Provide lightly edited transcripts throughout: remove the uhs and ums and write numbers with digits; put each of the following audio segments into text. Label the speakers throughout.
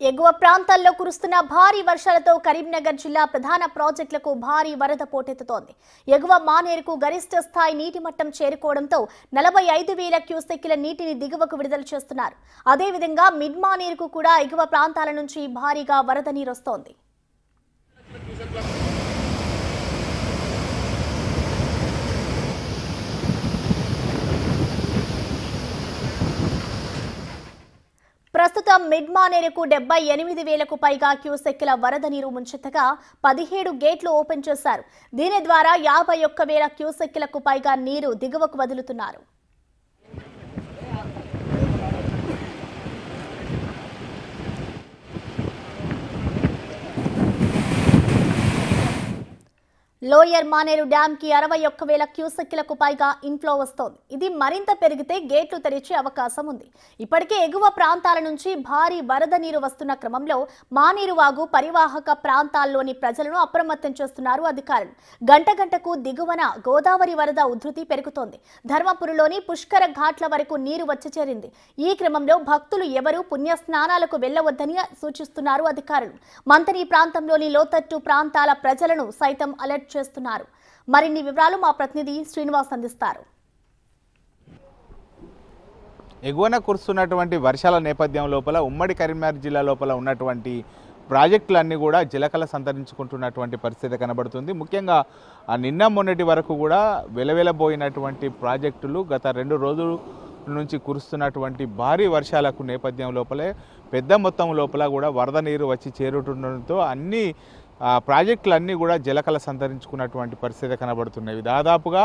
Speaker 1: ఎగువ ప్రాంతాల్లో కురుస్తున్న భారీ వర్షాలతో కరీంనగర్ జిల్లా ప్రధాన ప్రాజెక్టులకు భారీ వరద పోటెత్తుతోంది. ఎగువ మానేరుకు గరిష్ట స్థాయి నీటి మట్టం చేరుకోవడంతో 45,000 క్యూసెక్కుల నీటిని దిగువకు విడుదల చేస్తున్నారు. అదేవిధంగా మిడ్ మానేరుకు కూడా ఎగువ ప్రాంతాల నుంచి భారీగా వరద నీరు వస్తోంది. ప్రస్తుతం మిడ్ మానేరుకు 78,000కు పైగా క్యూసెక్కుల వరద నీరు ముంచెత్తగా 17 గేట్లు ఓపెన్ చేశారు. దీని ద్వారా 51,000 క్యూసెక్కులకు పైగా నీరు దిగువకు వదులుతున్నారు. లోయర్ మానేరు డ్యామ్ కి 61,000 క్యూసెక్కులకు పైగా ఇన్ఫ్లో వస్తోంది. ఇది మరింత పెరిగితే గేట్లు తెరిచే అవకాశం ఉంది. ఇప్పటికే ఎగువ ప్రాంతాల నుంచి భారీ వరద నీరు వస్తున్న క్రమంలో మానేరు వాగు పరివాహక ప్రాంతాల్లోని ప్రజలను అప్రమత్తం చేస్తున్నారు అధికారులు. గంటకు దిగువన గోదావరి వరద ఉధృతి పెరుగుతోంది. ధర్మపురిలోని పుష్కర ఘాట్ల వరకు నీరు వచ్చి చేరింది. ఈ క్రమంలో భక్తులు ఎవరూ పుణ్యస్నానాలకు వెళ్లవద్దని సూచిస్తున్నారు అధికారులు. మంతని ప్రాంతంలోని లోతట్టు ప్రాంతాల ప్రజలను సైతం అలర్ట్ చేస్తున్నారు. మరిన్ని వివరాలు మా ప్రతినిధి శ్రీనివాస్ అందిస్తారు.
Speaker 2: ఎగువన కురుస్తున్నటువంటి వర్షాల నేపథ్యం లోపల ఉమ్మడి కరీంనగర్ జిల్లా లోపల ఉన్నటువంటి ప్రాజెక్టులన్నీ కూడా జలకళ సంతరించుకుంటున్నటువంటి పరిస్థితి కనబడుతుంది. ముఖ్యంగా నిన్న మొన్నటి వరకు కూడా వెలవెలబోయినటువంటి ప్రాజెక్టులు గత 2 రోజుల నుంచి కురుస్తున్నటువంటి భారీ వర్షాలకు నేపథ్యం లోపలే పెద్ద మొత్తం లోపల కూడా వరద నీరు వచ్చి చేరుతుండడంతో అన్ని ప్రాజెక్టులన్నీ కూడా జలకళ సంతరించుకున్నటువంటి పరిస్థితి కనబడుతున్నవి. దాదాపుగా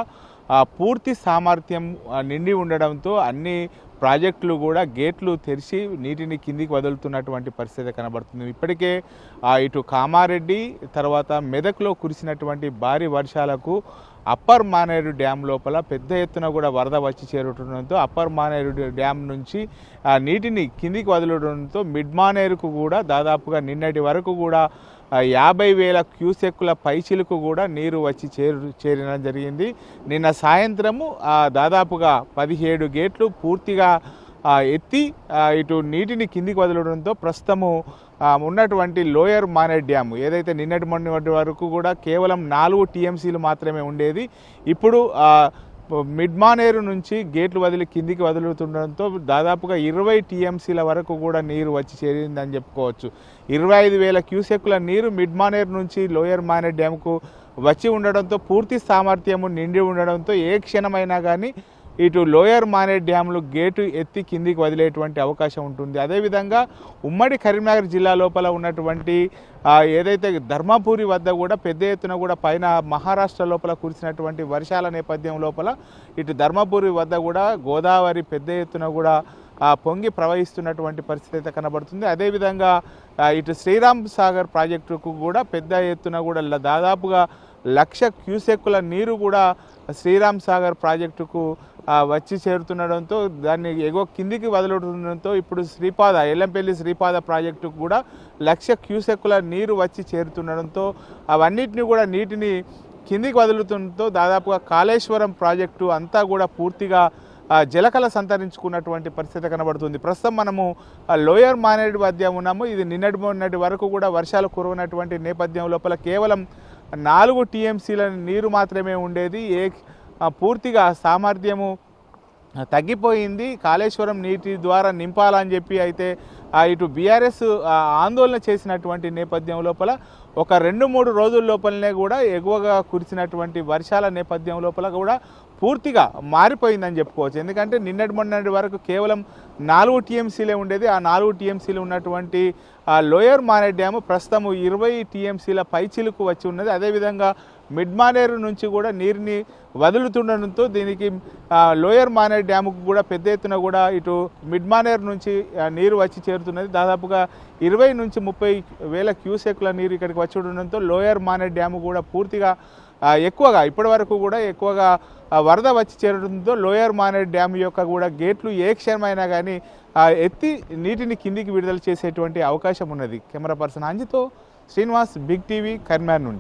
Speaker 2: పూర్తి సామర్థ్యం నిండి ఉండడంతో అన్ని ప్రాజెక్టులు కూడా గేట్లు తెరిచి నీటిని కిందికి వదులుతున్నటువంటి పరిస్థితి కనబడుతుంది. ఇప్పటికే ఇటు కామారెడ్డి తర్వాత మెదక్లో కురిసినటువంటి భారీ వర్షాలకు అప్పర్ మానేరు డ్యామ్ లోపల పెద్ద ఎత్తున కూడా వరద వచ్చి చేరుతుండడంతో అప్పర్ మానేరు డ్యామ్ నుంచి నీటిని కిందికి వదలడంతో మిడ్ మానేరుకు కూడా దాదాపుగా నిన్నటి వరకు కూడా 50,000 క్యూసెక్కుల పైచిలకు కూడా నీరు వచ్చి చేరడం జరిగింది. నిన్న సాయంత్రము దాదాపుగా 17 గేట్లు పూర్తిగా ఎత్తి ఇటు నీటిని కిందికి వదలడంతో ప్రస్తుతము ఉన్నటువంటి లోయర్ మానేర్ డ్యామ్ ఏదైతే నిన్నటి మొన్నటి వరకు కూడా కేవలం 4 టీఎంసీలు మాత్రమే ఉండేది, ఇప్పుడు మిడ్ మానేరు నుంచి గేట్లు వదిలి కిందికి వదులుతుండడంతో దాదాపుగా 20 టీఎంసీల వరకు కూడా నీరు వచ్చి చేరిందని చెప్పుకోవచ్చు. 25,000 క్యూసెక్కుల నీరు మిడ్ మానేరు నుంచి లోయర్ మానేర్ డ్యామ్కు వచ్చి ఉండడంతో పూర్తి సామర్థ్యము నిండి ఉండడంతో ఏ క్షణమైనా కానీ ఇటు లోయర్ మానేర్ డ్యామ్లు గేటు ఎత్తి కిందికి వదిలేటువంటి అవకాశం ఉంటుంది. అదేవిధంగా ఉమ్మడి కరీంనగర్ జిల్లా లోపల ఉన్నటువంటి ఏదైతే ధర్మపురి వద్ద కూడా పెద్ద ఎత్తున కూడా పైన మహారాష్ట్ర లోపల కురిసినటువంటి వర్షాల నేపథ్యం లోపల ఇటు ధర్మపురి వద్ద కూడా గోదావరి పెద్ద ఎత్తున కూడా పొంగి ప్రవహిస్తున్నటువంటి పరిస్థితి అయితే కనబడుతుంది. అదేవిధంగా ఇటు శ్రీరామ్ సాగర్ ప్రాజెక్టుకు కూడా పెద్ద ఎత్తున కూడా దాదాపుగా 1,00,000 క్యూసెక్కుల నీరు కూడా శ్రీరామ్ సాగర్ ప్రాజెక్టుకు వచ్చి చేరుతుండడంతో దాన్ని ఎగువ కిందికి వదులుతుండడంతో ఇప్పుడు ఎల్లంపల్లి శ్రీపాద ప్రాజెక్టుకు కూడా 1,00,000 క్యూసెక్కుల నీరు వచ్చి చేరుతుండడంతో అవన్నిటిని కూడా నీటిని కిందికి వదులుతుండడంతో దాదాపుగా కాళేశ్వరం ప్రాజెక్టు అంతా కూడా పూర్తిగా జలకళ సంతరించుకున్నటువంటి పరిస్థితి కనబడుతుంది. ప్రస్తుతం మనము లోయర్ మానేరు వద్ద ఉన్నాము. ఇది నిన్నటి వరకు కూడా వర్షాలు కురవనటువంటి నేపథ్యం లోపల కేవలం 4 టీఎంసీల నీరు మాత్రమే ఉండేది. పూర్తిగా సామర్థ్యము తగ్గిపోయింది. కాళేశ్వరం నీటి ద్వారా నింపాలని చెప్పి అయితే ఇటు బీఆర్ఎస్ ఆందోళన చేసినటువంటి నేపథ్యం లోపల ఒక 2-3 రోజుల లోపలనే కూడా ఎగువగా కురిసినటువంటి వర్షాల నేపథ్యం లోపల కూడా పూర్తిగా మారిపోయిందని చెప్పుకోవచ్చు. ఎందుకంటే మొన్నటి వరకు కేవలం 4 టీఎంసీలే ఉండేది. ఆ 4 టీఎంసీలు ఉన్నటువంటి లోయర్ మానేర్ డ్యాము ప్రస్తుతం 20 టీఎంసీల పైచిలకు వచ్చి ఉన్నది. అదేవిధంగా మిడ్ మానేరు నుంచి కూడా నీరుని వదులుతుండడంతో దీనికి లోయర్ మానేర్ డ్యాముకు కూడా పెద్ద ఎత్తున కూడా ఇటు మిడ్ మానేరు నుంచి నీరు వచ్చి చేరుతున్నది. దాదాపుగా 20 నుంచి 30,000 క్యూసెక్కుల నీరు ఇక్కడికి వచ్చి ఉండడంతో లోయర్ మానేర్ డ్యాము కూడా పూర్తిగా ఎక్కువగా ఇప్పటి వరకు కూడా ఎక్కువగా వరద వచ్చి చేరడంతో లోయర్ మానేర్ డ్యామ్ యొక్క కూడా గేట్లు ఏ క్షణమైనా కానీ ఎత్తి నీటిని కిందికి విడుదల చేసేటువంటి అవకాశం ఉన్నది. కెమెరా పర్సన్ అంజితో శ్రీనివాస్, బిగ్ టీవీ, కరీంనగర్ నుండి.